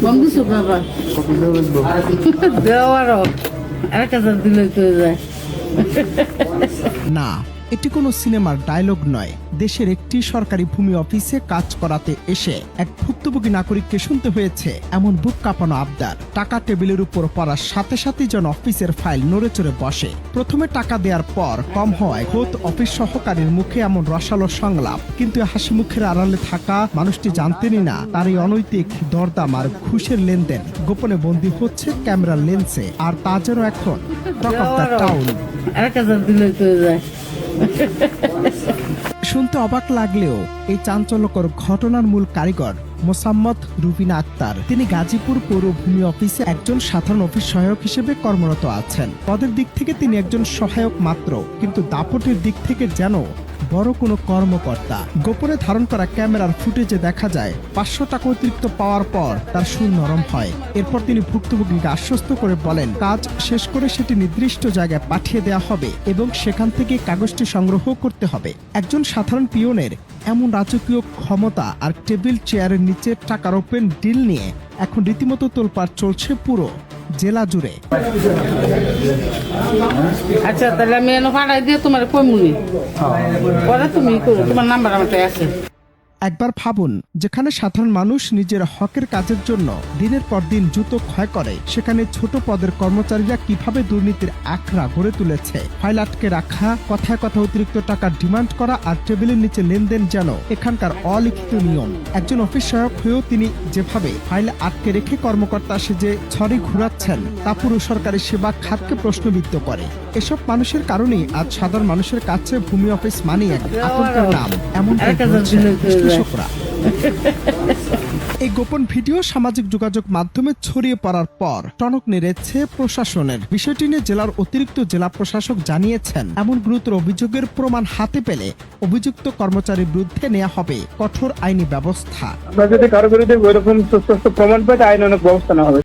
বন্ধু সব বাবা দেওয়ারও 1000 দিলে তো যায় না, এটি কোনো সিনেমার ডায়লগ নয়। দেশের একটি সরকারি ভূমি অফিসে কাজ করাতে এসে এক ভুক্তভোগী নাগরিককে শুনতে হয়েছে এমন বুক কাঁপানো আবদার। টাকা টেবিলের উপর পড়ার সাথে সাথেই যেন অফিসের ফাইল নড়ে চড়ে বসে। প্রথমে টাকা দেওয়ার পর কম হওয়ায় খোদ অফিস সহকারীর মুখে এমন রসালো সংলাপ। কিন্তু হাসি মুখের আড়ালে থাকা মানুষটি জানতেনই না তার এই অনৈতিক দরদাম আর ঘুষের লেনদেন গোপনে বন্দী হচ্ছে ক্যামেরার লেন্সে। আর তা যেন এখন টক অফ দ্য টাউন। 1000 দিলে তো যায় শুনতে অবাক লাগলেও এই চাঞ্চল্যকর ঘটনার মূল কারিগর মোসাম্মদ রুবিনা আক্তার। তিনি গাজীপুর পৌর ভূমি অফিসে একজন সাধারণ অফিস সহায়ক হিসেবে কর্মরত আছেন। পদের দিক থেকে তিনি একজন সহায়ক মাত্র, কিন্তু দাপটের দিক থেকে যেন বড় কোনো কর্মকর্তা। গোপনে ধারণ করা ক্যামেরার ফুটেজে দেখা যায় 500 টাকা অতিরিক্ত পাওয়ার পর তার সুর নরম হয়। এরপর তিনি ভুক্তভোগীকে আশ্বস্ত করে বলেন কাজ শেষ করে সেটি নির্দিষ্ট জায়গায় পাঠিয়ে দেওয়া হবে এবং সেখান থেকে কাগজটি সংগ্রহ করতে হবে। একজন সাধারণ পিয়নের এমন রাজকীয় ক্ষমতা আর টেবিল চেয়ারের নিচে টাকার ওপেন ডিল নিয়ে এখন রীতিমতো তোলপাড় চলছে পুরো জেলা জুড়ে। আচ্ছা তাহলে আমি এনে ভাড়াই দিয়ে তোমার কইমুনি পরে তুমি করো, তোমার নাম্বার আমার কাছে আছে। একবার ভাবুন, যেখানে সাধারণ মানুষ নিজের হকের কাজের জন্য দিনের পর দিন জুতো ক্ষয় করে, সেখানে ছোট পদের কর্মচারীরা কিভাবে দুর্নীতির আখড়া গড়ে তুলেছে। ফাইল আটকে রাখা, কথায় কথা অতিরিক্ত টাকার ডিমান্ড করা আর টেবিলের নিচে লেনদেন যেন এখানকার অলিখিত নিয়ম। একজন অফিস সহায়ক হয়েও তিনি যেভাবে ফাইল আটকে রেখে কর্মকর্তা সেজে ছড়ি ঘুরাচ্ছেন তা পুরো সরকারি সেবা খাতকে প্রশ্নবিদ্ধ করে। এসব মানুষের কারণেই আজ সাধারণ মানুষের কাছে ভূমি অফিস মানেই এক আতঙ্কের নাম, এমন বিশ্লেষকরা। এই গোপন ভিডিও সামাজিক যোগাযোগ মাধ্যমে ছড়িয়ে পড়ার পর টনক নেড়েছে প্রশাসনের। বিষয়টি নিয়ে জেলার অতিরিক্ত জেলা প্রশাসক জানিয়েছেন এমন গুরুতর অভিযোগের প্রমাণ হাতে পেলে অভিযুক্ত কর্মচারীর বিরুদ্ধে নেওয়া হবে কঠোর আইনি ব্যবস্থা। আমরা যদি কারো বিরুদ্ধে ওইরকম সুস্পষ্ট প্রমাণ পাই আইনানুগ ব্যবস্থা নেওয়া হবে।